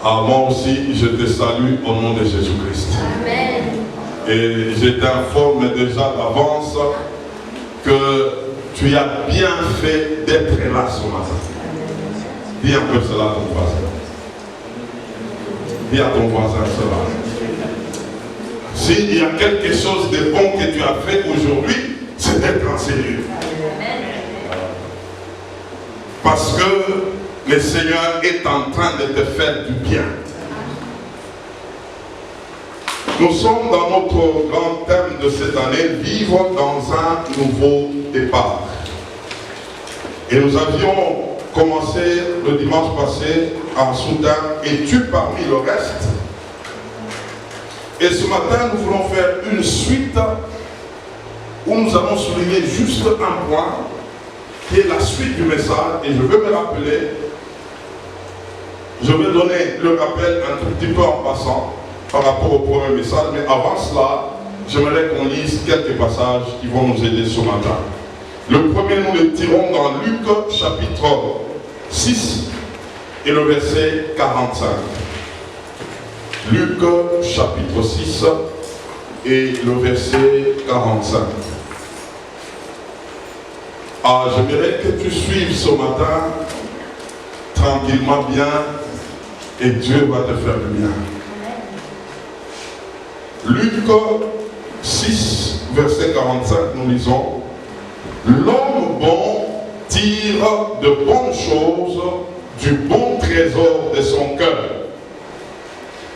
Moi aussi, je te salue au nom de Jésus-Christ. Amen. Et je t'informe déjà d'avance que tu as bien fait d'être là ce matin. Dis un peu cela à ton voisin. Dis à ton voisin cela. S'il y a quelque chose de bon que tu as fait aujourd'hui, c'est d'être enseigné. Parce que le Seigneur est en train de te faire du bien. Nous sommes dans notre grand thème de cette année, vivre dans un nouveau départ. Et nous avions commencé le dimanche passé en Soudan, et tu parmi le reste. Et ce matin, nous voulons faire une suite où nous allons souligner juste un point qui est la suite du message. Et je veux me rappeler, je vais donner le rappel un tout petit peu en passant par rapport au premier message, mais avant cela, j'aimerais qu'on lise quelques passages qui vont nous aider ce matin. Le premier, nous le tirons dans Luc chapitre 6 et le verset 45. Luc chapitre 6 et le verset 45. J'aimerais que tu suives ce matin tranquillement bien et Dieu va te faire du bien. Luc 6, verset 45, nous lisons: l'homme bon tire de bonnes choses du bon trésor de son cœur,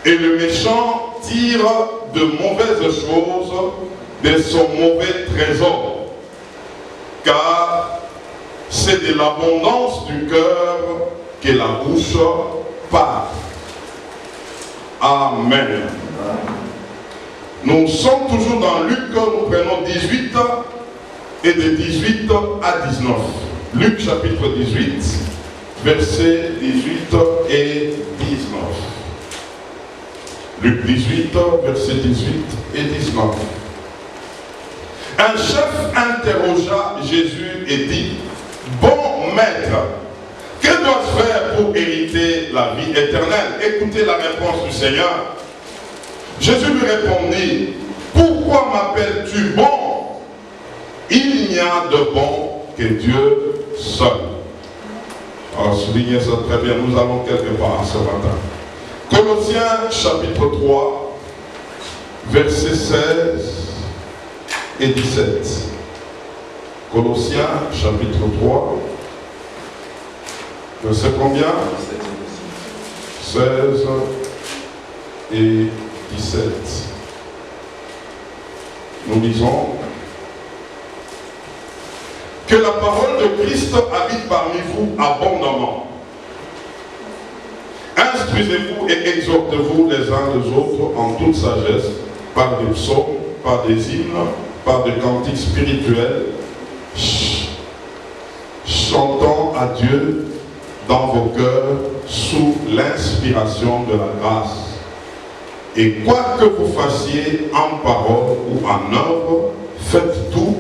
et le méchant tire de mauvaises choses de son mauvais trésor. Car c'est de l'abondance du cœur que la bouche parle. Amen. Nous sommes toujours dans Luc, nous prenons 18 et de 18 à 19. Luc chapitre 18, versets 18 et 19. Luc 18, versets 18 et 19. Un chef interrogea Jésus et dit: bon maître, que dois-je faire pour hériter la vie éternelle? Écoutez la réponse du Seigneur. Jésus lui répondit: pourquoi m'appelles-tu bon? Il n'y a de bon que Dieu seul. Alors soulignez ça très bien, nous allons quelque part ce matin. Colossiens chapitre 3, versets 16 et 17. Colossiens chapitre 3, verset combien? 16 et 17. Nous lisons: que la parole de Christ habite parmi vous abondamment. Instruisez-vous et exhortez-vous les uns les autres en toute sagesse, par des psaumes, par des hymnes, par des cantiques spirituels, chantant à Dieu dans vos cœurs sous l'inspiration de la grâce. Et quoi que vous fassiez en parole ou en œuvre, faites tout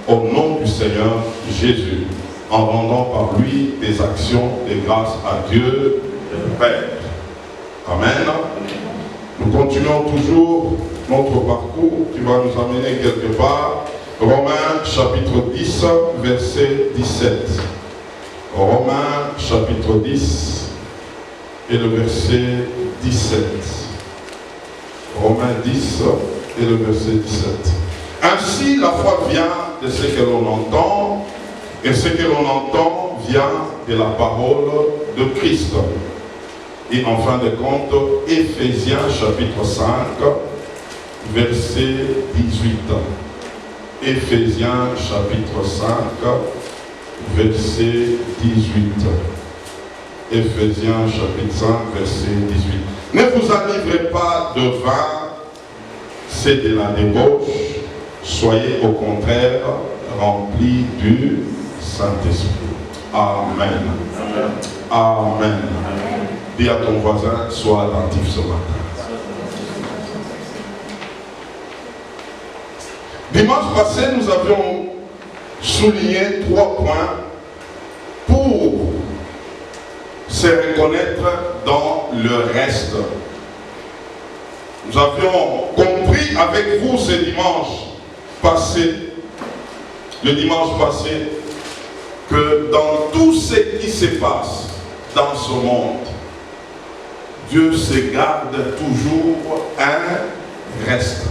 au nom du Seigneur Jésus, en rendant par lui des actions de grâce à Dieu le Père. Amen. Nous continuons toujours notre parcours qui va nous amener quelque part. Romains chapitre 10, verset 17. Romains chapitre 10 et le verset 17. Romains 10 et le verset 17. Ainsi, la foi vient de ce que l'on entend, et ce que l'on entend vient de la parole de Christ. Et en fin de compte, Éphésiens chapitre 5, verset 18. Éphésiens chapitre 5, verset 18. Éphésiens chapitre 5, verset 18. Ne vous enivrez pas de vin, c'est de la débauche. Soyez au contraire remplis du Saint-Esprit. Amen. Amen. Amen. Dis à ton voisin, sois attentif ce matin. Dimanche passé, nous avions souligné 3 points pour se reconnaître dans le reste. Nous avions compris avec vous ce dimanche passé, le dimanche passé, que dans tout ce qui se passe dans ce monde, Dieu se garde toujours un reste.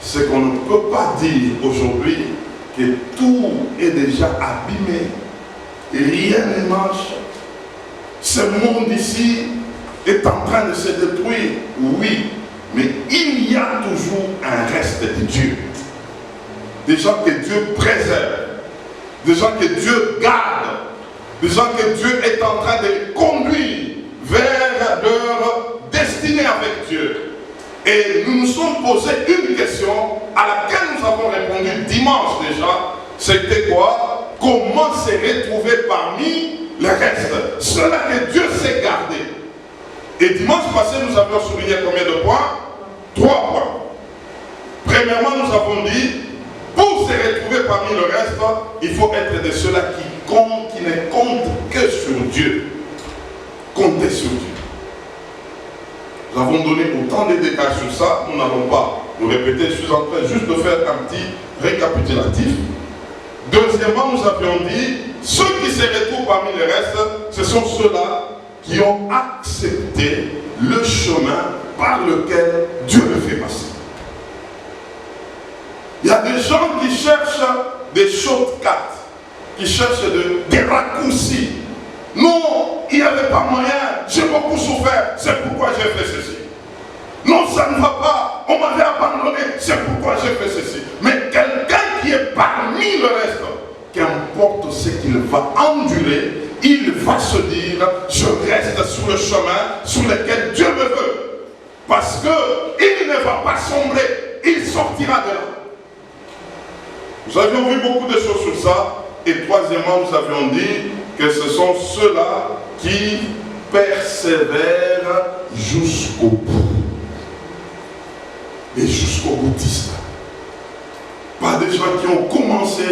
Ce qu'on ne peut pas dire aujourd'hui, que tout est déjà abîmé, rien ne marche. Ce monde ici est en train de se détruire, oui, mais il y a toujours un reste de Dieu. Des gens que Dieu préserve, des gens que Dieu garde, des gens que Dieu est en train de conduire vers leur destinée avec Dieu. Et nous nous sommes posé une question à laquelle nous avons répondu dimanche déjà. C'était quoi? Comment se retrouver parmi le reste? Cela que Dieu s'est gardé. Et dimanche passé, nous avions souligné combien de points? 3 points. Premièrement, nous avons dit, pour se retrouver parmi le reste, il faut être de ceux-là qui ne comptent que sur Dieu. Comptez sur Dieu. Nous avons donné autant de détails sur ça, nous n'allons pas nous répéter, je suis en train juste de faire un petit récapitulatif. Deuxièmement, nous avions dit, ceux qui se retrouvent parmi les restes, ce sont ceux-là qui ont accepté le chemin par lequel Dieu le fait passer. Il y a des gens qui cherchent des shortcuts, qui cherchent des raccourcis. Non, il n'y avait pas moyen, j'ai beaucoup souffert, c'est pourquoi j'ai fait ceci. Non, ça ne va pas, on m'avait abandonné, c'est pourquoi j'ai fait ceci. Mais quelqu'un qui est parmi le reste, qu'importe ce qu'il va endurer, il va se dire, je reste sur le chemin sur lequel Dieu me veut. Parce qu'il ne va pas sombrer, il sortira de là. Nous avions vu beaucoup de choses sur ça. Et troisièmement, nous avions dit que ce sont ceux-là qui persévèrent jusqu'au bout. Et jusqu'au boutiste. Pas des gens qui ont commencé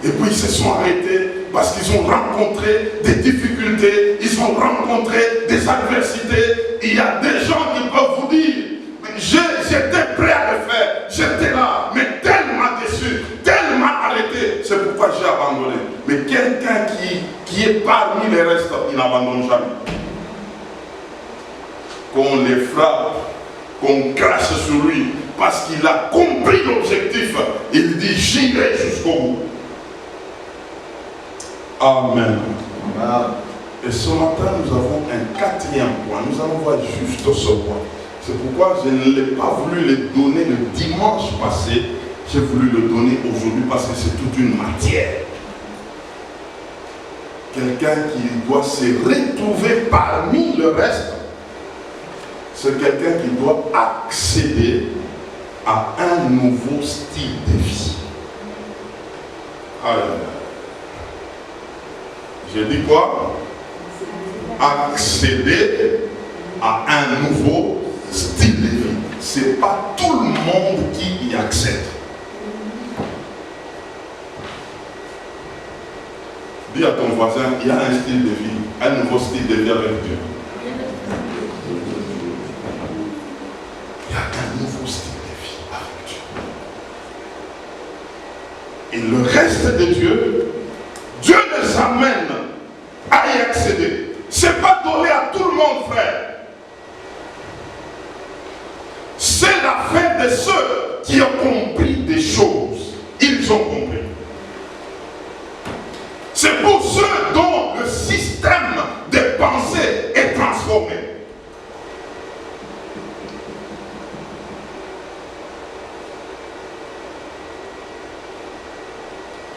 et puis ils se sont arrêtés parce qu'ils ont rencontré des difficultés, ils ont rencontré des adversités. Il y a des gens qui peuvent vous dire, j'étais prêt à le faire, j'étais là, mais tel m'a déçu, tel m'a arrêté, c'est pourquoi j'ai abandonné. Mais quelqu'un qui est parmi les restes, il n'abandonne jamais. Qu'on les frappe, qu'on crache sur lui, parce qu'il a compris l'objectif, il dit j'irai jusqu'au bout. Amen. Et ce matin, nous avons un 4e point. Nous allons voir juste ce point. C'est pourquoi je ne l'ai pas voulu le donner le dimanche passé. J'ai voulu le donner aujourd'hui parce que c'est toute une matière. Quelqu'un qui doit se retrouver parmi le reste, c'est quelqu'un qui doit accéder à un nouveau style de vie. Alors, j'ai dit quoi? Accéder à un nouveau style de vie. Ce n'est pas tout le monde qui y accède. Dis à ton voisin, il y a un style de vie, un nouveau style de vie avec Dieu. Il y a un nouveau style de vie avec Dieu. Et le reste de Dieu, Dieu les amène à y accéder. Ce n'est pas donné à tout le monde, frère. C'est l'affaire de ceux qui ont compris des choses. Ils ont compris. C'est pour ceux dont le système de pensée est transformé.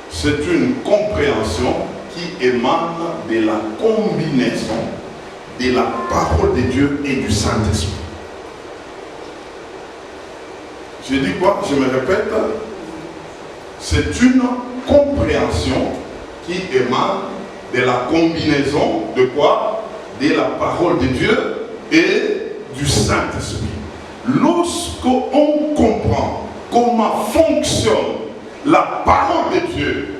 C'est une compréhension qui émane de la combinaison de la parole de Dieu et du Saint-Esprit. Je dis quoi? Je me répète. C'est une compréhension qui émane de la combinaison de quoi? De la parole de Dieu et du Saint-Esprit. Lorsqu'on comprend comment fonctionne la parole de Dieu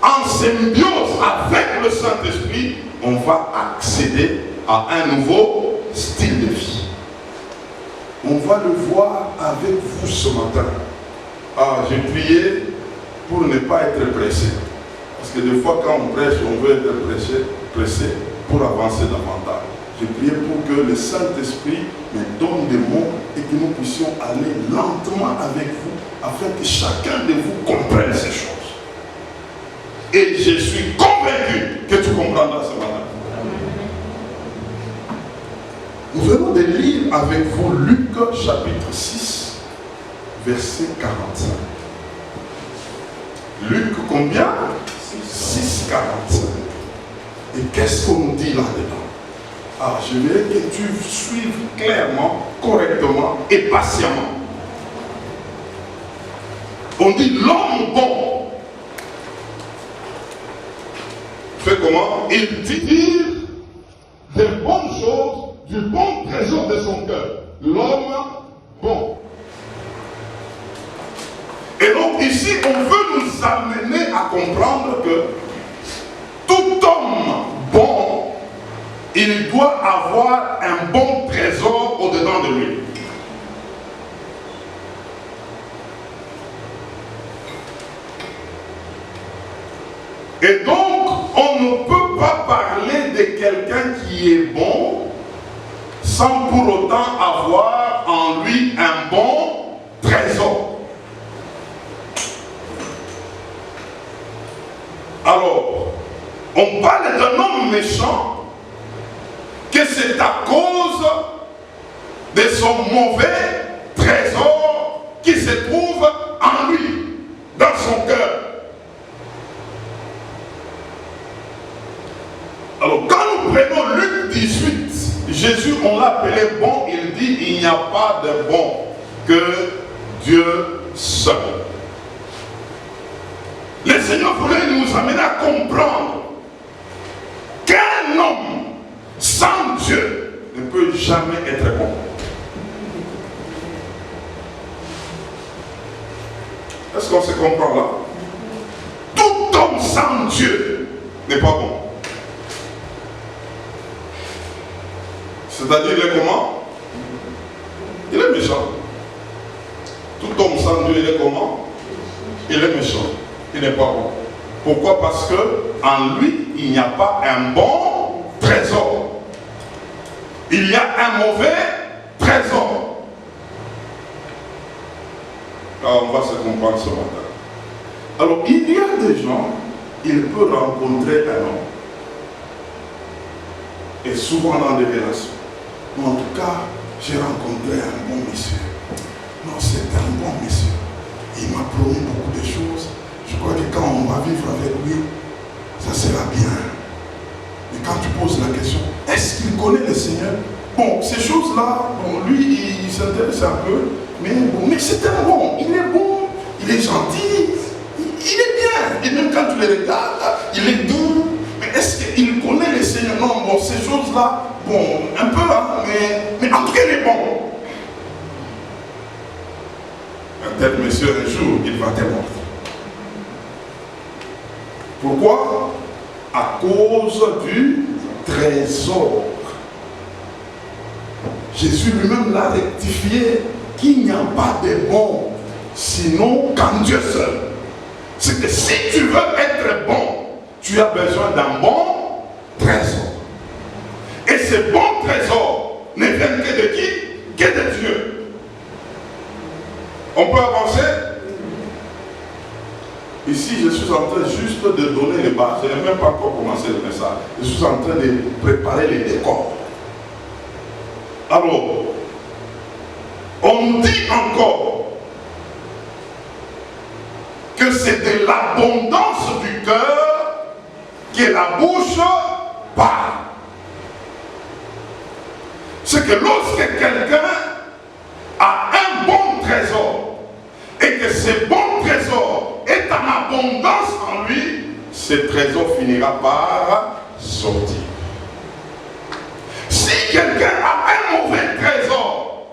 en symbiose avec le Saint-Esprit, on va accéder à un nouveau style de vie. On va le voir avec vous ce matin. Ah, j'ai prié pour ne pas être pressé. Parce que des fois, quand on prêche, on veut être pressé pour avancer davantage. J'ai prié pour que le Saint-Esprit nous donne des mots et que nous puissions aller lentement avec vous afin que chacun de vous comprenne ces choses. Et je suis convaincu que tu comprendras ce matin. Nous venons de lire avec vous Luc chapitre 6, verset 45. Luc combien? 6, 45. Et qu'est-ce qu'on nous dit là-dedans? Ah, je voudrais que tu suives clairement, correctement et patiemment. On dit l'homme bon. Fait comment? Il tire des bonnes choses du bon trésor de son cœur. L'homme bon. Et donc ici, on veut nous amener à comprendre que tout homme bon, il doit avoir un bon trésor au-dedans de lui. Et donc, on ne peut pas parler de quelqu'un qui est bon sans pour autant avoir en lui un bon trésor. Alors, on parle d'un homme méchant que c'est à cause de son mauvais trésor qui se trouve en lui, dans son cœur. Alors, quand nous prenons Luc 18, Jésus, on l'appelait bon, il dit, il n'y a pas de bon que Dieu seul. Le Seigneur voulait nous amener à comprendre qu'un homme sans Dieu ne peut jamais être bon. Est-ce qu'on se comprend là? Tout homme sans Dieu n'est pas bon. C'est-à-dire, il est comment? Il est méchant. Tout homme sans Dieu, il est comment? Il est méchant. Il n'est pas bon. Pourquoi? Parce que en lui, il n'y a pas un bon trésor. Il y a un mauvais trésor. Alors, on va se comprendre ce matin. Alors, il y a des gens, ils peuvent rencontrer un homme. Et souvent dans des relations. Mais en tout cas, j'ai rencontré un bon monsieur. Non, c'est un bon monsieur. Il m'a promis beaucoup de choses. Je crois que quand on va vivre avec lui, ça sera bien. Mais quand tu poses la question, est-ce qu'il connaît le Seigneur? Bon, ces choses-là, bon, lui, il s'intéresse un peu, mais bon, mais c'est un bon, il est bon, il est gentil, il est bien. Et même quand tu le regardes, il est doux. Mais est-ce qu'il connaît le Seigneur? Non, bon, ces choses-là, bon, un peu, hein, mais en tout cas, il est bon. Un tel monsieur, un jour, il va te mordre. Pourquoi? À cause du trésor. Jésus lui-même l'a rectifié qu'il n'y a pas de bon, sinon qu'en Dieu seul. C'est que si tu veux être bon, tu as besoin d'un bon trésor. Et ce bon trésor ne vient que de qui? Que de Dieu. On peut avancer? Ici, je suis en train juste de donner les bases. Je n'ai même pas encore commencé le message. Je suis en train de préparer les décors. Alors, on dit encore que c'est de l'abondance du cœur que la bouche parle. C'est que lorsque quelqu'un a un bon trésor et que ce bon trésor est en abondance en lui, ce trésor finira par sortir. Si quelqu'un a un mauvais trésor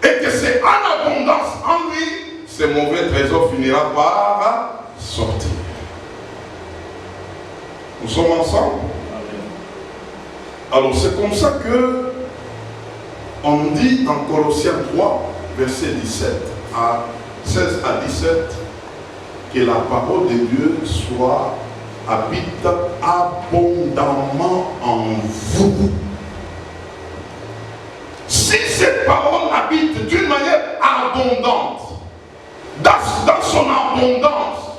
et que c'est en abondance en lui, ce mauvais trésor finira par sortir. Nous sommes ensemble? Alors c'est comme ça que on dit en Colossiens 3, verset 16 à 17, que la parole de Dieu habite abondamment en vous. Si cette parole habite d'une manière abondante, dans son abondance,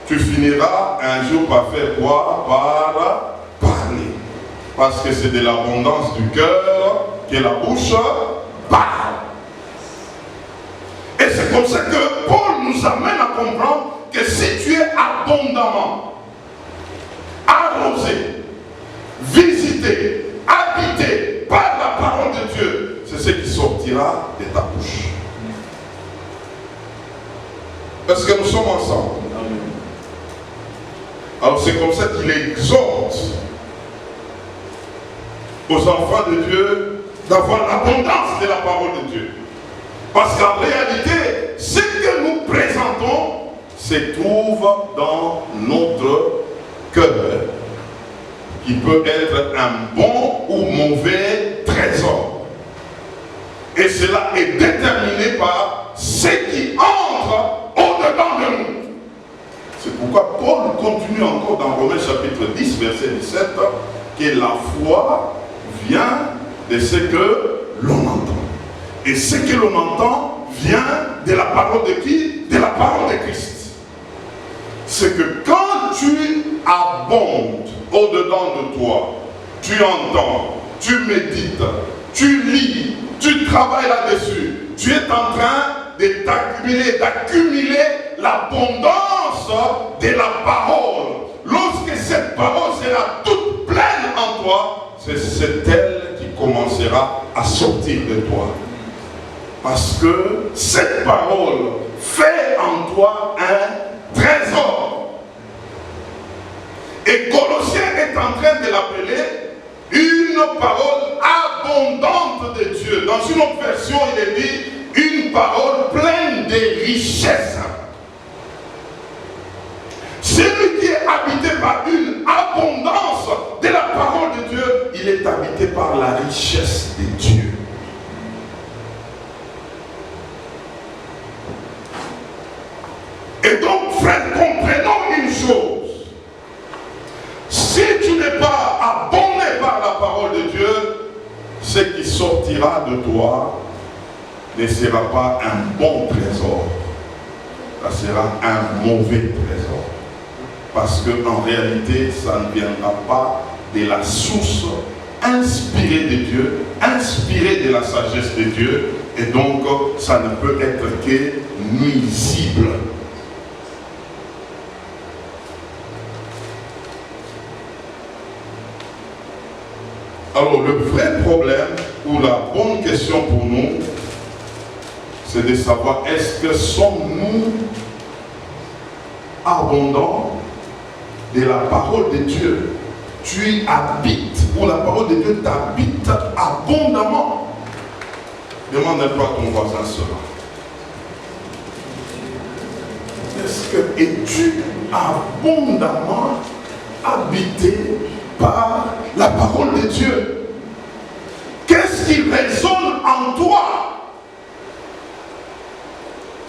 tu finiras un jour par faire quoi? Par parler. Parce que c'est de l'abondance du cœur que la bouche parle. Et c'est comme ça que Paul nous amène à comprendre que si tu es abondamment arrosé, visité, habité par la parole de Dieu, c'est ce qui sortira de ta bouche. Est-ce que nous sommes ensemble? Alors c'est comme ça qu'il exhorte aux enfants de Dieu d'avoir l'abondance de la parole de Dieu. Parce qu'en réalité, ce que nous présentons se trouve dans notre cœur, qui peut être un bon ou mauvais trésor. Et cela est déterminé par ce qui entre au-dedans de nous. C'est pourquoi Paul continue encore dans Romains chapitre 10, verset 17, que la foi vient de ce que l'on entend. Et ce que l'on entend vient de la parole de qui? De la parole de Christ. C'est que quand tu abondes au-dedans de toi, tu entends, tu médites, tu lis, tu travailles là-dessus, tu es en train d'accumuler l'abondance de la parole. Lorsque cette parole sera toute pleine en toi, c'est elle qui commencera à sortir de toi. Parce que cette parole fait en toi un trésor. Et Colossiens est en train de l'appeler une parole abondante de Dieu. Dans une autre version, il est dit une parole pleine de richesses. Celui qui est habité par une abondance de la parole de Dieu, il est habité par la richesse de Dieu. Et donc, frère, comprenons une chose. Si tu n'es pas abondé par la parole de Dieu, ce qui sortira de toi ne sera pas un bon trésor. Ça sera un mauvais trésor. Parce qu'en réalité, ça ne viendra pas de la source inspirée de Dieu, inspirée de la sagesse de Dieu, et donc ça ne peut être que nuisible. Alors le vrai problème, ou la bonne question pour nous, c'est de savoir, est-ce que sommes-nous abondants de la parole de Dieu? Tu y habites, ou la parole de Dieu t'habite abondamment. Demande pas à ton voisin cela. Est-ce que es-tu abondamment habité par la parole de Dieu? Qu'est-ce qui résonne en toi?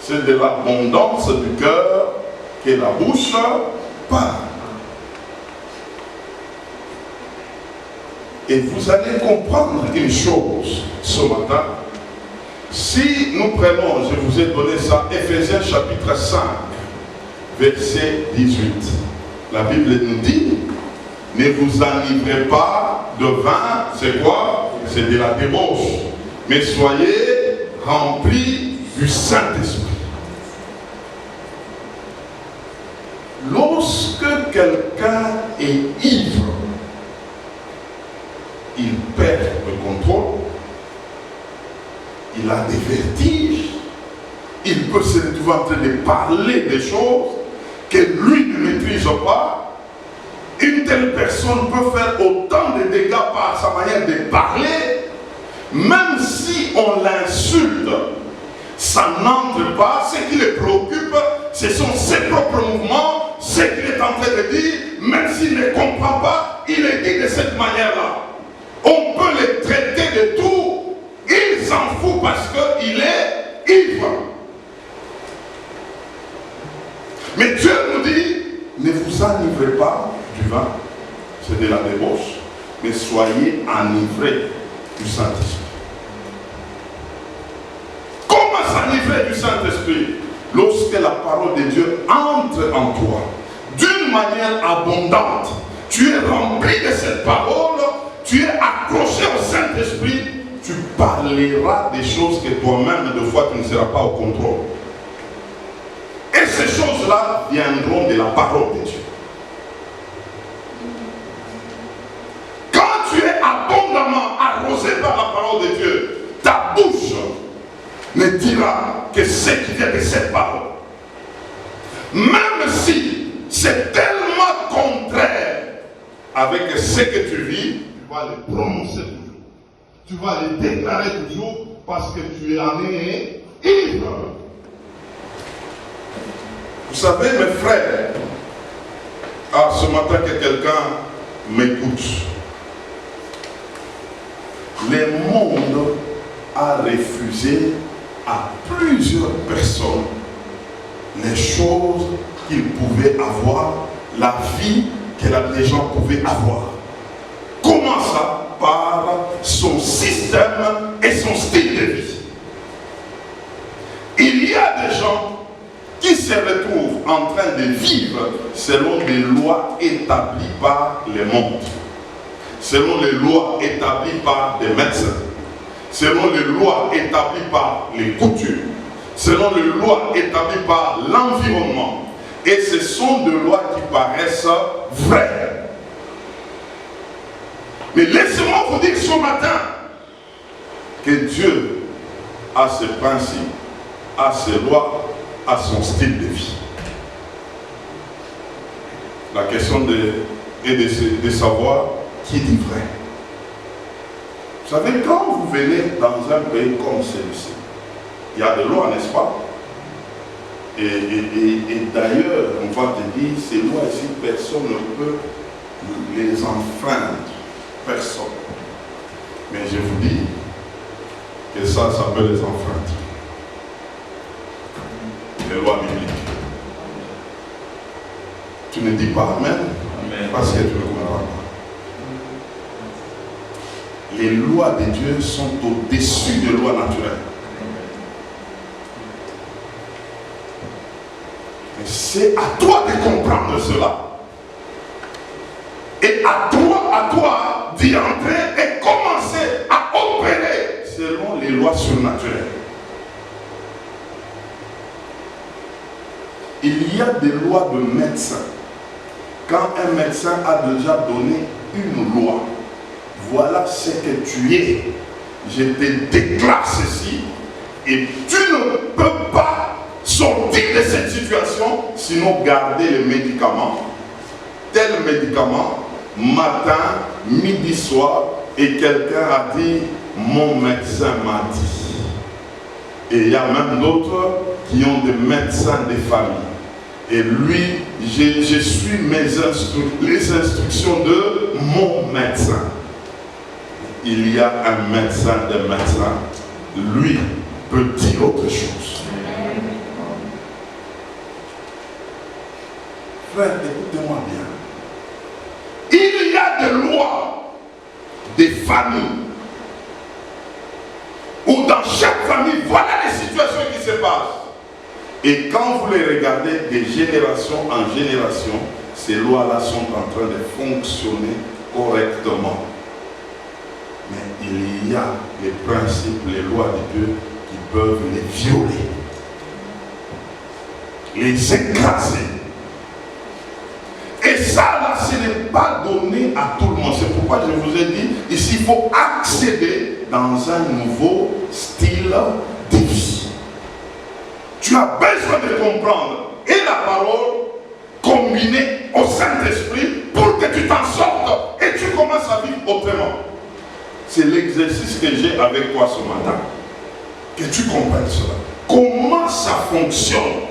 C'est de l'abondance du cœur que la bouche parle. Et vous allez comprendre une chose ce matin. Si nous prenons, je vous ai donné ça, Ephésiens chapitre 5, verset 18. La Bible nous dit, ne vous enivrez pas de vin, c'est quoi? C'est de la débauche. Mais soyez remplis du Saint-Esprit. Lorsque quelqu'un est ivre, il perd le contrôle, il a des vertiges, il peut se retrouver en train de parler des choses que lui ne maîtrise pas. Une telle personne peut faire autant de dégâts par sa manière de parler, même si on l'insulte, ça n'entre pas. Ce qui le préoccupe, ce sont ses propres mouvements, ce qu'il est en train de dire, même s'il ne comprend pas, il est dit de cette manière-là. tout parce qu'il est ivre. Mais Dieu nous dit, ne vous enivrez pas du vin, c'est de la débauche, mais soyez enivrés du Saint-Esprit. Comment s'enivrer du Saint-Esprit? Lorsque la parole de Dieu entre en toi, d'une manière abondante, tu es rempli de cette parole, tu es accroché au Saint-Esprit, tu parleras des choses que toi-même, de fois, tu ne seras pas au contrôle. Et ces choses-là viendront de la parole de Dieu. Quand tu es abondamment arrosé par la parole de Dieu, ta bouche ne dira que ce qui vient de cette parole. Même si c'est tellement contraire avec ce que tu vis, tu vas le prononcer toujours. Tu vas le déclarer toujours parce que tu en es ivre. Vous savez, mes frères, ce matin que quelqu'un m'écoute, le monde a refusé à plusieurs personnes les choses qu'ils pouvaient avoir, la vie que les gens pouvaient avoir. Comment ça? Par son système et son style de vie. Il y a des gens qui se retrouvent en train de vivre selon les lois établies par le monde, selon les lois établies par des médecins, selon les lois établies par les coutumes, selon les lois établies par l'environnement. Et ce sont des lois qui paraissent vraies. Mais laissez-moi vous dire ce matin que Dieu a ses principes, a ses lois, a son style de vie. La question est de savoir qui dit vrai. Vous savez, quand vous venez dans un pays comme celui-ci, il y a des lois, n'est-ce pas? Et d'ailleurs, on va te dire, ces lois ici, personne ne peut les enfreindre. Personne. Mais je vous dis que ça peut les enfreindre. Les lois bibliques. Tu ne dis pas Amen, parce que tu ne comprends pas. Les lois de Dieu sont au-dessus des lois naturelles. Mais c'est à toi de comprendre cela. Et à toi d'y entrer et commencer à opérer selon les lois surnaturelles. Il y a des lois de médecin. Quand un médecin a déjà donné une loi, voilà ce que tu es. Je te déclare ceci et tu ne peux pas sortir de cette situation sinon garder les médicaments. Tel médicament, matin, midi, soir, et quelqu'un a dit, mon médecin m'a dit. Et il y a même d'autres qui ont des médecins de famille. Et lui, je suis les instructions de mon médecin. Il y a un médecin de médecins. Lui peut dire autre chose. Frère, écoutez-moi bien. Il y a des lois, des familles, où dans chaque famille, voilà les situations qui se passent. Et quand vous les regardez de génération en génération, ces lois-là sont en train de fonctionner correctement. Mais il y a les principes, les lois de Dieu qui peuvent les violer, les écraser. Et ça, là, ce n'est pas donné à tout le monde. C'est pourquoi je vous ai dit, ici, il faut accéder dans un nouveau style de vie. Tu as besoin de comprendre et la parole combinée au Saint-Esprit pour que tu t'en sortes et tu commences à vivre autrement. C'est l'exercice que j'ai avec toi ce matin. Que tu comprennes cela. Comment ça fonctionne?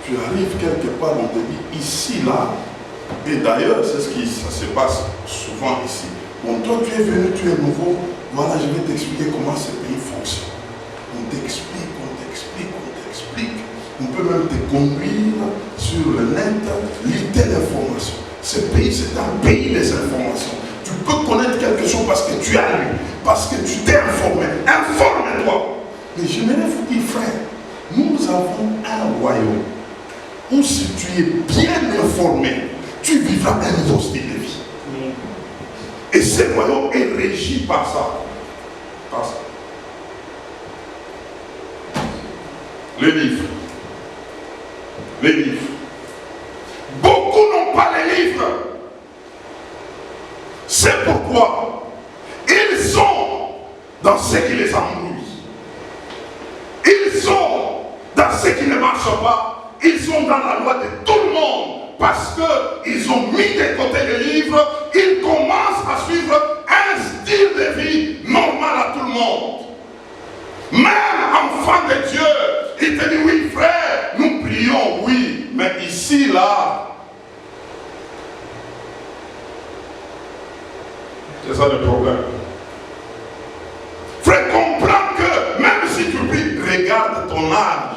Tu arrives quelque part, on te dit ici, là, et d'ailleurs, c'est ce qui ça se passe souvent ici. Bon, toi, tu es venu, tu es nouveau. Voilà, je vais t'expliquer comment ce pays fonctionne. On t'explique, on t'explique, on t'explique. On peut même te conduire sur le net, lire telle information. Ce pays, c'est un pays des informations. Tu peux connaître quelque chose parce que tu as lu, parce que tu t'es informé. Informe-toi. Mais j'aimerais vous dire, frère, nous avons un royaume où si tu es bien informé, tu vivras un nouveau style de vie. Et ce royaume est régi par ça. Par ça. Les livres. Les livres. Beaucoup n'ont pas les livres. C'est pourquoi ils sont dans ce qui les embrouille. Ils sont dans ce qui ne marche pas. Ils sont dans la loi de tout le monde. Parce qu'ils ont mis de côté les livres, ils commencent à suivre un style de vie normal à tout le monde. Même enfant de Dieu, il te dit, oui frère, nous prions, oui, mais ici, là, c'est ça le problème. Frère, comprends que même si tu pries, regarde ton âge.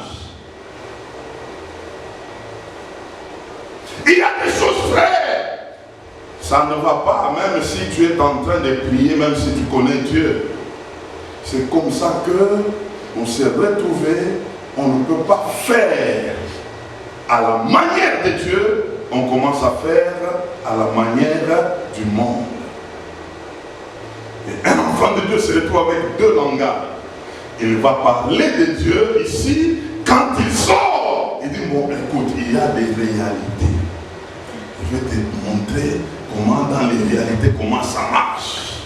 Il y a des choses, frère, ça ne va pas, même si tu es en train de prier, même si tu connais Dieu. C'est comme ça que on s'est retrouvé, on ne peut pas faire à la manière de Dieu, on commence à faire à la manière du monde. Et un enfant de Dieu se retrouve avec deux langages. Il va parler de Dieu ici, quand il sort, il dit, bon écoute, il y a des réalités. Je vais te montrer comment dans les réalités, comment ça marche.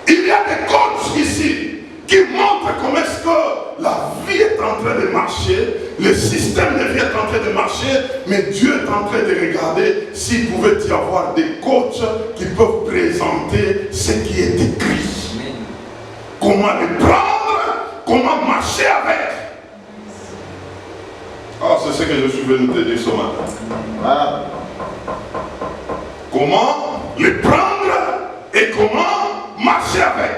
Il y a des coachs ici qui montrent comment est-ce que la vie est en train de marcher, le système de vie est en train de marcher, mais Dieu est en train de regarder s'il pouvait y avoir des coachs qui peuvent présenter ce qui est écrit. Comment le prendre, comment marcher avec. Ah, c'est ce que je suis venu te dire ce matin. Voilà. Comment le prendre et comment marcher avec.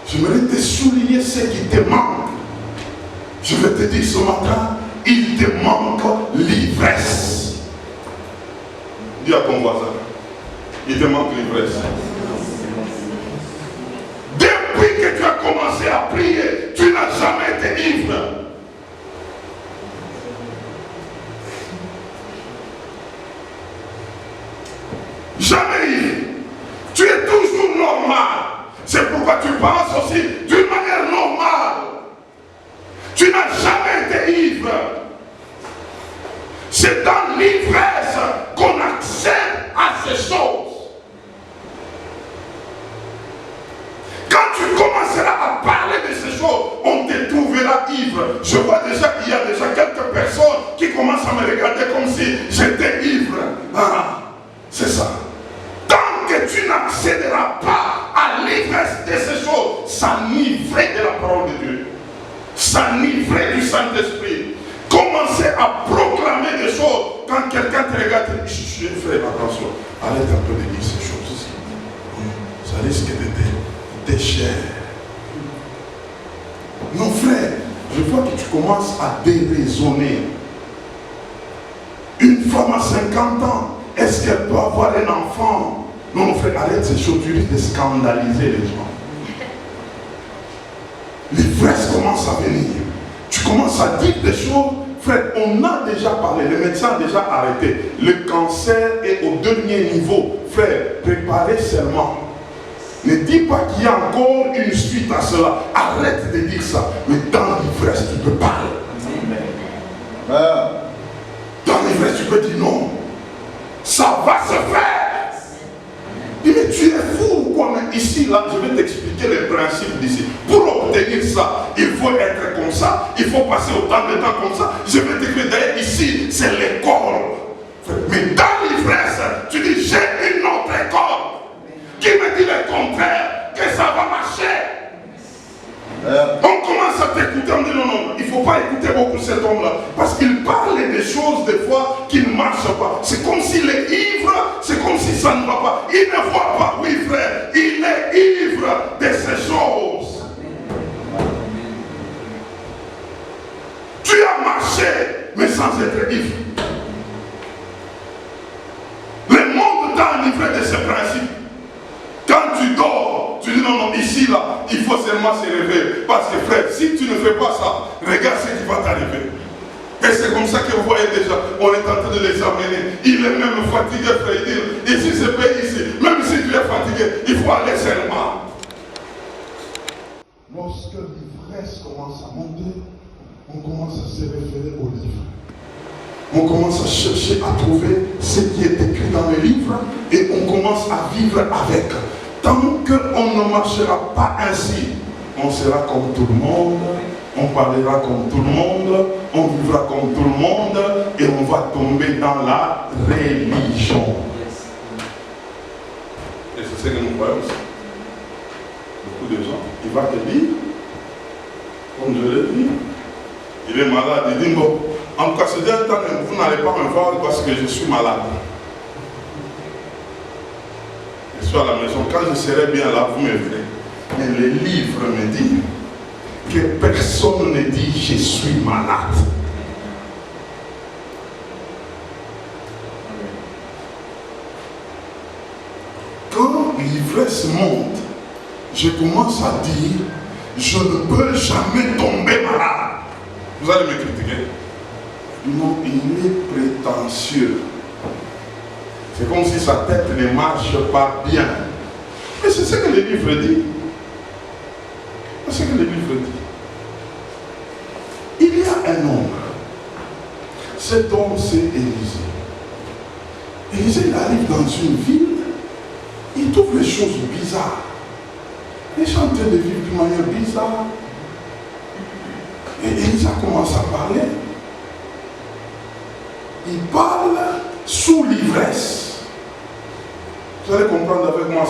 J'aimerais te souligner ce qui te manque. Je vais te dire ce matin, il te manque l'ivresse. Dis à ton voisin, il te manque l'ivresse. Depuis que tu as commencé à prier, tu n'as jamais été ivre. Jamais ivre. Tu es toujours normal. C'est pourquoi tu penses aussi d'une manière normale. Tu n'as jamais été ivre. C'est dans l'ivresse qu'on accède à ces choses. Quand tu commenceras à parler de ces choses, on te trouvera ivre. Je vois déjà qu'il y a déjà quelques personnes qui commencent à me regarder comme si j'étais ivre. Ah, c'est ça. Que tu n'accéderas pas à l'ivresse de ces choses, s'enivrer de la parole de Dieu, s'enivrer du Saint-Esprit, commencer à proclamer des choses. Quand quelqu'un te regarde, tu dis, fais attention, arrête un peu de dire ces choses ici. Ça risque de te cher. Non frère, je vois que tu commences à déraisonner. Une femme à 50 ans, est-ce qu'elle peut avoir un enfant? Non, mon frère, arrête ces choses, tu risques de scandaliser les gens. L'ivresse commence à venir. Tu commences à dire des choses. Frère, on a déjà parlé, le médecin a déjà arrêté. Le cancer est au dernier niveau. Frère, préparez seulement. Ne dis pas qu'il y a encore une suite à cela. Arrête de dire ça. Mais dans l'ivresse, tu peux parler. Dans l'ivresse, tu peux dire non. Ça va se faire. Dis, mais tu es fou ou quoi? Mais ici, là, je vais t'expliquer les principes d'ici. Pour obtenir ça, il faut être comme ça. Il faut passer autant de temps comme ça. Je vais t'écrire d'ailleurs ici, c'est l'école. Mais dans l'ivresse, tu dis, j'ai une autre école qui me dit le contraire, que ça va marcher. On commence à t'écouter, on dit non, non, il ne faut pas écouter beaucoup cet homme-là. Parce qu'il parle des choses des fois qui ne marchent pas. C'est comme s'il est ivre, c'est comme si ça ne va pas. Il ne voit pas, oui frère, il est ivre de ces choses. Tu as marché, mais sans être ivre. Le monde t'a enivré de ces principes. Quand tu dors, tu dis non, non, ici, là, il faut seulement se réveiller. Parce que frère, si tu ne fais pas ça, regarde ce qui va t'arriver. Et c'est comme ça que vous voyez déjà, on est en train de les amener. Il est même fatigué, frère. Il dit, ici, ce pays, ici, même si tu es fatigué, il faut aller seulement. Lorsque l'ivresse commence à monter, on commence à se référer au livre. On commence à chercher, à trouver ce qui est écrit dans les livres et on commence à vivre avec. Tant qu'on ne marchera pas ainsi, on sera comme tout le monde, on parlera comme tout le monde, on vivra comme tout le monde et on va tomber dans la religion. Et c'est ce que nous voyons aussi. Beaucoup de gens, il va te dire, comme je l'ai dit, il est malade, il dit bon, en tout cas, ce dernier temps, vous n'allez pas me voir parce que je suis malade. Je suis à la maison, quand je serai bien là, vous me verrez. Mais le livre me dit que personne ne dit je suis malade. Quand l'ivresse monte, je commence à dire je ne peux jamais tomber malade. Vous allez me critiquer. Non, il est prétentieux. C'est comme si sa tête ne marche pas bien. Mais c'est ce que le livre dit. C'est ce que le livre dit. Il y a un homme. Cet homme, c'est Élisée. Élisée, il arrive dans une ville. Il trouve les choses bizarres. Les gens sont en train de vivre d'une manière bizarre. Et Élisée commence à parler. Il parle sous l'ivresse. Vous allez comprendre avec moi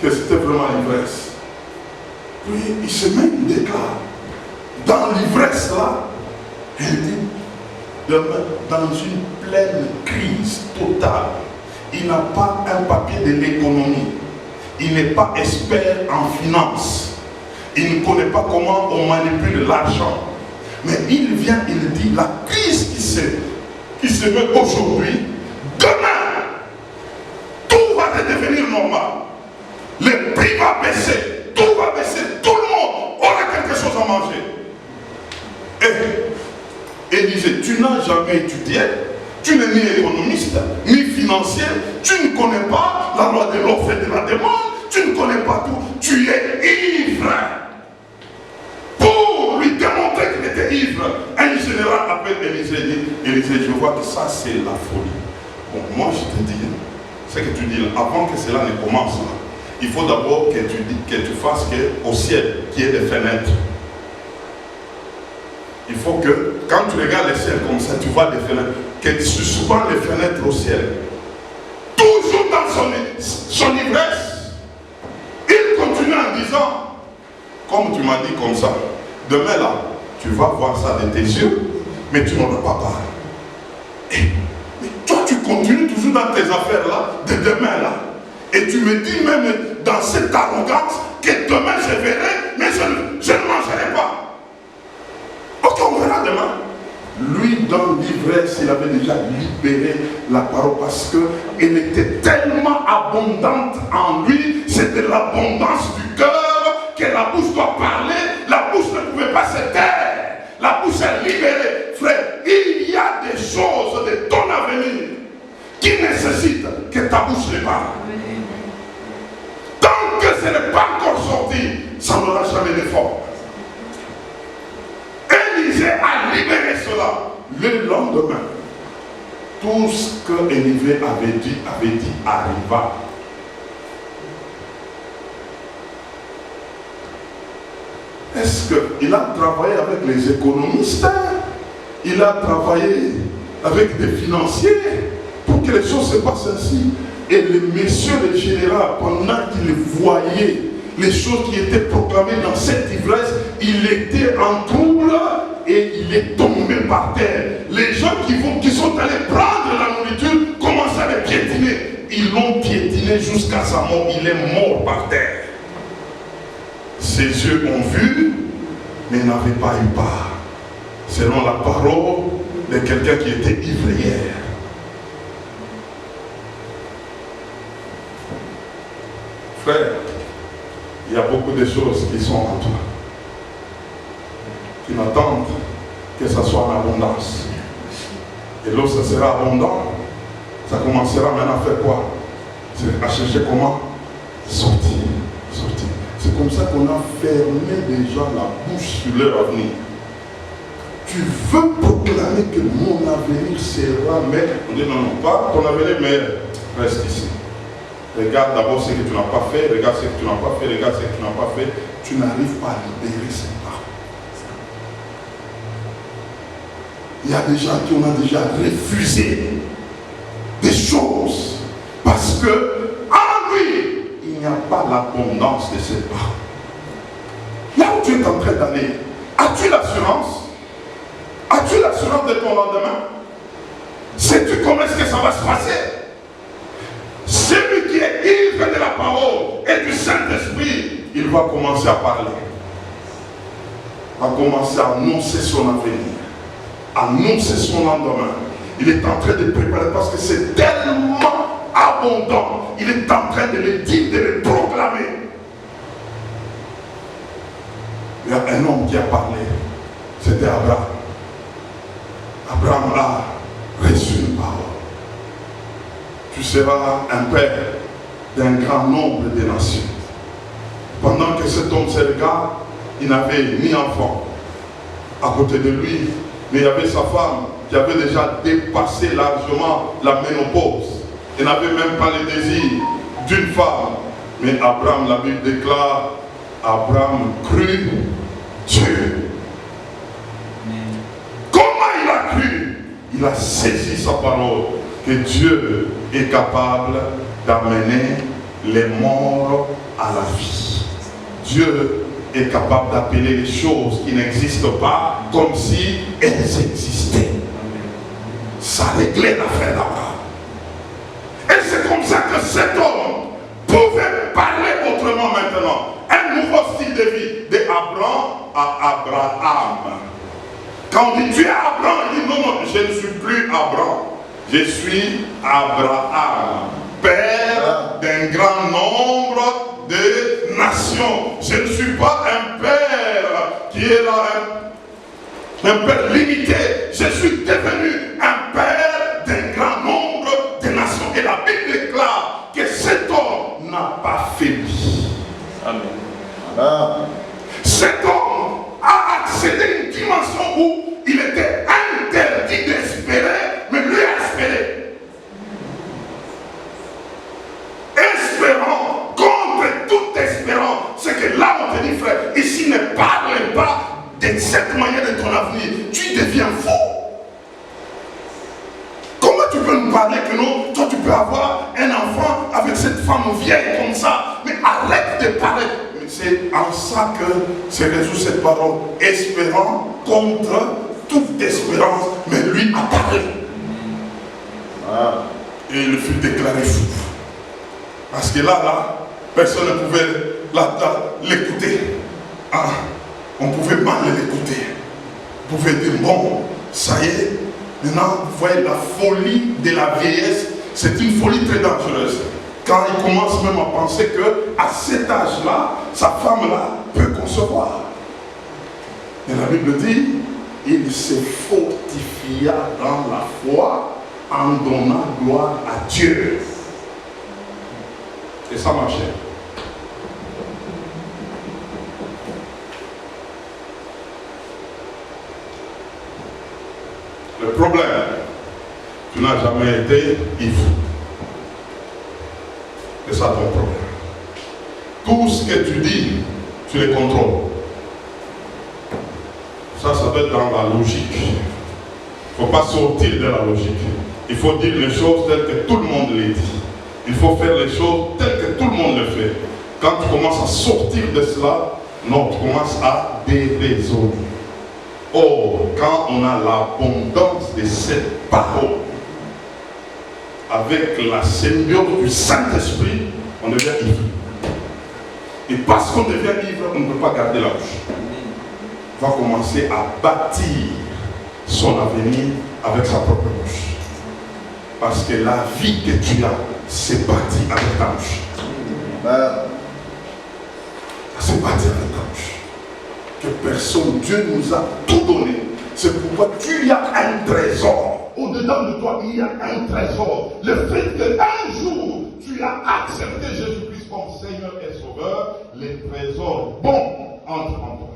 que c'était vraiment l'ivresse. Puis il se met, il déclare. Dans l'ivresse là, il dit, dans une pleine crise totale, il n'a pas un papier de l'économie. Il n'est pas expert en finance. Il ne connaît pas comment on manipule l'argent. Mais il vient, il dit, la crise qui se met aujourd'hui, demain, tout va devenir normal. Le prix va baisser, tout va baisser, tout le monde aura quelque chose à manger. Et Élisée, tu n'as jamais étudié, tu n'es ni économiste, ni financier, tu ne connais pas la loi de l'offre et de la demande, tu ne connais pas tout, tu es ivre. Pour lui démontrer qu'il était ivre, un général appelle Élisée et dit, Élisée, je vois que ça c'est la folie. Bon, moi je te dis, ce que tu dis là, avant que cela ne commence, là, il faut d'abord que tu fasses qu'au ciel, qu'il y ait des fenêtres. Il faut que, quand tu regardes le ciel comme ça, tu vois des fenêtres, que tu suspends les fenêtres au ciel. Toujours dans son ivresse, il continue en disant, comme tu m'as dit comme ça, demain là, tu vas voir ça de tes yeux, mais tu n'auras pas peur. Mais toi, tu continues toujours dans tes affaires là, de demain là. Et tu me dis même dans cette arrogance que demain je verrai, mais je ne mangerai pas. Ok, on verra demain. Lui, dans l'ivresse, il avait déjà libéré la parole parce qu'elle était tellement abondante en lui, c'était l'abondance du cœur que la bouche doit parler, la bouche ne pouvait pas se taire, la bouche est libérée. Frère, il y a des choses de ton avenir qui nécessitent que ta bouche les parle. Tant que ce n'est pas encore sorti, ça n'aura jamais d'effort. Élisée a libéré cela. Le lendemain, tout ce que Élisée avait dit arriva. Est-ce qu'il a travaillé avec les économistes? Il a travaillé avec des financiers pour que les choses se passent ainsi. Et le monsieur le général, pendant qu'il voyait les choses qui étaient proclamées dans cette ivresse, il était en trouble et et il est tombé par terre. Les gens qui sont allés prendre la nourriture commencent à le piétiner. Ils l'ont piétiné jusqu'à sa mort. Il est mort par terre. Ses yeux ont vu, mais n'avaient pas eu part. Selon la parole de quelqu'un qui était ivre hier. Frère, il y a beaucoup de choses qui sont en toi, qui n'attendent que ça soit en abondance. Et lorsque ça sera abondant, ça commencera maintenant à faire quoi? C'est à chercher comment sortir. C'est comme ça qu'on a fermé déjà la bouche sur leur avenir. Tu veux proclamer que mon avenir sera meilleur? On dit non, pas ton avenir meilleur, reste ici. Regarde d'abord ce que tu n'as pas fait, regarde ce que tu n'as pas fait, regarde ce que tu n'as pas fait. Tu n'arrives pas à libérer ces paroles. Il y a des gens qui ont déjà refusé des choses parce que en lui, il n'y a pas l'abondance de ces paroles. Là où tu es en train d'aller, as-tu l'assurance? As-tu l'assurance de ton lendemain? Sais-tu comment est-ce que ça va se passer? Celui qui est ivre de la parole et du Saint-Esprit, il va commencer à parler. Il va commencer à annoncer son avenir, annoncer son lendemain. Il est en train de préparer parce que c'est tellement abondant. Il est en train de le dire, de le proclamer. Il y a un homme qui a parlé. C'était Abraham. Abraham a reçu une parole. Tu seras un père d'un grand nombre de nations. Pendant que cet homme se regarde, il n'avait ni enfant à côté de lui, mais il y avait sa femme qui avait déjà dépassé largement la ménopause. Il n'avait même pas le désir d'une femme. Mais Abraham, la Bible déclare, Abraham crut Dieu. Comment il a cru? Il a saisi sa parole, que Dieu est capable d'amener les morts à la vie. Dieu est capable d'appeler les choses qui n'existent pas comme si elles existaient. Ça réglait l'affaire d'Abraham. Et c'est comme ça que cet homme pouvait parler autrement maintenant. Un nouveau style de vie, d'Abraham à Abraham. Quand on dit tu es Abraham, il dit non, non, je ne suis plus Abraham. Je suis Abraham, père d'un grand nombre de nations. Je ne suis pas un père qui est là, un père limité. Je suis devenu un père d'un grand nombre de nations. Et la Bible déclare que cet homme n'a pas faibli. Amen. Cet homme a accédé à une dimension où il était interdit d'espérer, mais lui a espéré. Espérant contre toute espérance. C'est que là on te dit frère, ici ne parle pas de cette manière de ton avenir. Tu deviens fou. Comment tu peux nous parler que non, toi tu peux avoir un enfant avec cette femme vieille comme ça, mais arrête de parler. C'est en ça que se résout cette parole. Espérant contre toute espérance, mais lui a parlé. Et il fut déclaré fou. Parce que là, personne ne pouvait l'écouter. On pouvait mal l'écouter. On pouvait dire, bon, ça y est, maintenant, vous voyez la folie de la vieillesse, c'est une folie très dangereuse. Quand il commence même à penser qu'à cet âge-là, sa femme-là peut concevoir. Et la Bible dit, il se fortifia dans la foi en donnant gloire à Dieu. Et ça marchait. Le problème, tu n'as jamais été ivre. C'est ça ton problème. Tout ce que tu dis, tu les contrôles. Ça doit être dans la logique. Il ne faut pas sortir de la logique. Il faut dire les choses telles que tout le monde les dit. Il faut faire les choses telles que tout le monde les fait. Quand tu commences à sortir de cela, non, tu commences à déraisonner. Or, quand on a l'abondance de cette parole, avec la symbiose du Saint-Esprit, on devient ivre. Et parce qu'on devient ivre, on ne peut pas garder la bouche. On va commencer à bâtir son avenir avec sa propre bouche. Parce que la vie que tu as, c'est bâti avec ta bouche. C'est bâti avec ta bouche. Que personne, Dieu nous a tout donné. C'est pourquoi tu as un trésor. Au-dedans de toi, il y a un trésor. Le fait qu'un jour, tu as accepté Jésus-Christ comme Seigneur et Sauveur, les trésors bons entrent en toi.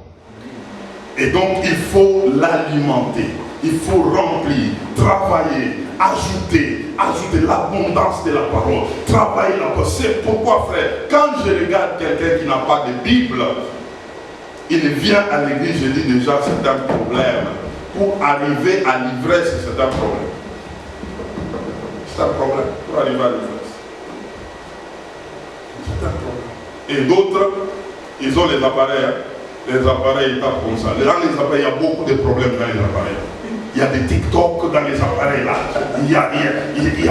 Et donc, il faut l'alimenter. Il faut remplir, travailler, ajouter l'abondance de la parole. Travailler la parole. C'est pourquoi, frère, quand je regarde quelqu'un qui n'a pas de Bible, il vient à l'église, je dis déjà, c'est un problème. Pour arriver à l'ivresse, c'est un problème. C'est un problème. Pour arriver à l'ivresse. C'est un problème. Et d'autres, ils ont les appareils. Les appareils, ils tapent comme ça. Dans les appareils, il y a beaucoup de problèmes dans les appareils. Il y a des TikTok dans les appareils là. Il y a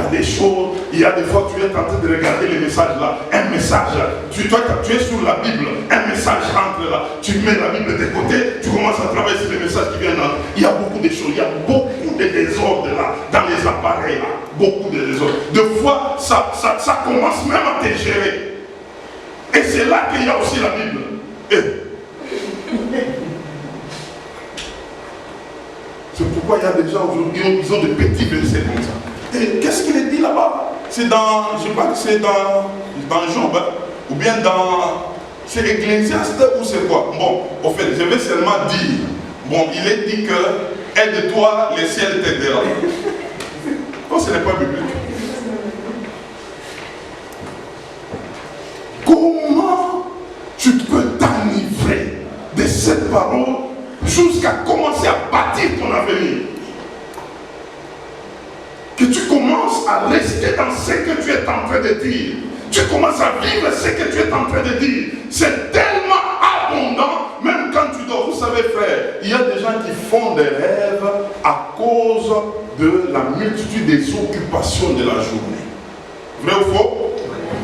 des choses. Il y a des fois, tu es en train de regarder les messages là. Un message. Tu es sur la Bible. Un message entre là. Tu mets la Bible de côté. Tu commences à travailler sur les messages qui viennent là. Il y a beaucoup de choses. Il y a beaucoup de désordre là. Dans les appareils là. Beaucoup de désordre. Des fois, ça commence même à te gérer. Et c'est là qu'il y a aussi la Bible. C'est pourquoi il y a des gens aujourd'hui, ils ont des petits versets comme ça. Et qu'est-ce qu'il est dit là-bas? C'est dans, je crois que c'est dans Job, hein? Ou bien dans, c'est Ecclésiaste ou c'est quoi? Bon, au fait, je vais seulement dire, bon, il est dit que aide-toi, le ciel t'aidera. Oh, ce n'est pas biblique. Comment tu peux t'enivrer de cette parole jusqu'à commencer à bâtir ton avenir? Que tu commences à rester dans ce que tu es en train de dire. Tu commences à vivre ce que tu es en train de dire. C'est tellement abondant, même quand tu dors. Vous savez, frère, il y a des gens qui font des rêves à cause de la multitude des occupations de la journée. Vrai ou faux?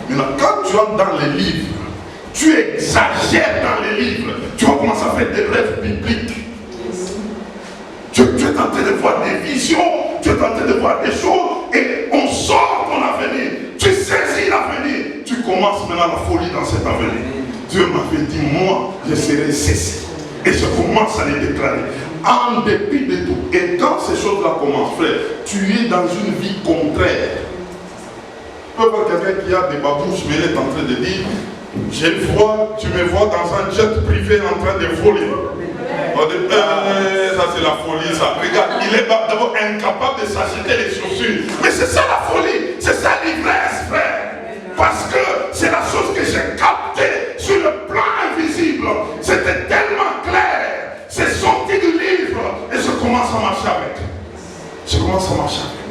Maintenant, quand tu entres dans les livres, tu exagères dans les livres, tu vas commencer à faire des rêves bibliques. Tu es en train de voir des visions, tu es en train de voir des choses, et on sort ton avenir. Tu saisis l'avenir. Tu commences maintenant la folie dans cet avenir. Dieu m'avait dit, moi, je serai ceci. Et je commence à les déclarer. En dépit de tout. Et quand ces choses-là commencent, frère, tu es dans une vie contraire. Tu peux voir quelqu'un qui a des babouches, mais il est en train de dire, tu me vois dans un jet privé en train de voler. On dit, ça c'est la folie, ça. Regarde, il est d'abord incapable de s'acheter les chaussures. Mais c'est ça la folie, c'est ça l'ivresse, frère. Parce que c'est la chose que j'ai captée sur le plan invisible. C'était tellement clair. C'est sorti du livre et je commence à marcher avec. Je commence à marcher avec.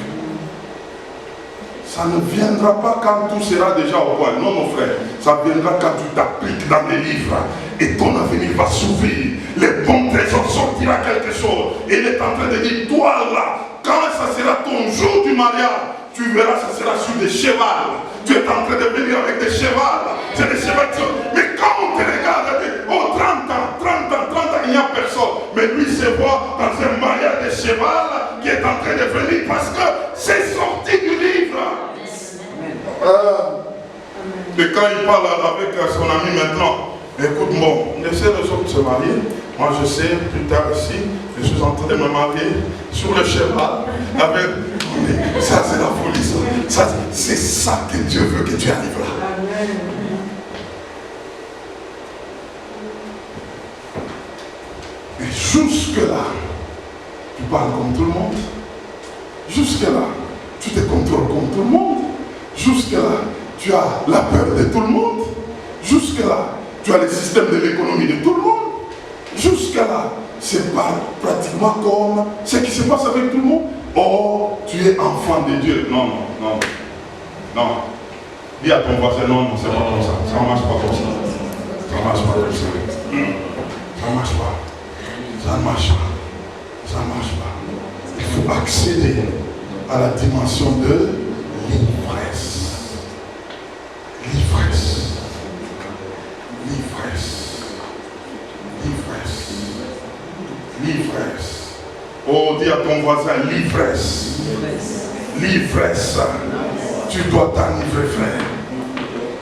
Ça ne viendra pas quand tout sera déjà au point. Non, mon frère. Ça viendra quand tu t'appliques dans les livres. Et ton avenir va s'ouvrir. Les bons trésors sortira quelque chose. Et il est en train de dire, toi là, quand ça sera ton jour du mariage, tu verras, ça sera sur des chevals. Tu es en train de venir avec des chevals. C'est des chevals. Mais quand on te regarde, on dit, oh 30 ans, il n'y a personne. Mais lui se voit dans un mariage de cheval qui est en train de venir parce que c'est sorti du livre. Et quand il parle avec son ami maintenant, écoute, bon, on essaie de se marier. Moi je sais, plus tard ici, je suis en train de me marier sur le cheval avec. Ça c'est la folie, ça. C'est ça que Dieu veut que tu arrives là. Et jusque-là, tu parles comme tout le monde. Jusque-là, tu te contrôles comme tout le monde. Jusque-là, tu as la peur de tout le monde. Jusque-là, tu as le système de l'économie de tout le monde. Jusque-là, c'est pas pratiquement comme ce qui se passe avec tout le monde. Oh, tu es enfant de Dieu. Non. Dis à ton voisin, non, c'est pas comme ça. Ça ne marche pas comme ça. Ça ne marche pas comme ça. Ça ne marche pas. Ça ne marche pas. Ça ne marche pas. Il faut accéder à la dimension de l'ivresse. L'ivresse. L'ivresse. L'ivresse. L'ivresse. Oh, dis à ton voisin, l'ivresse. L'ivresse. Tu dois t'enivrer, frère.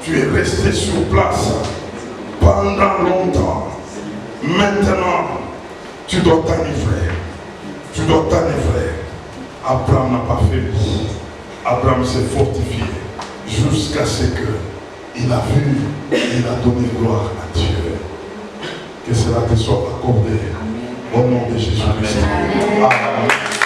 Tu es resté sur place pendant longtemps. Maintenant, tu dois t'enivrer. Tu dois t'enivrer. Abraham n'a pas fait. Abraham s'est fortifié jusqu'à ce qu'il a vu, il a donné gloire à Dieu. Que cela te soit accordé au nom de Jésus-Christ. Amen.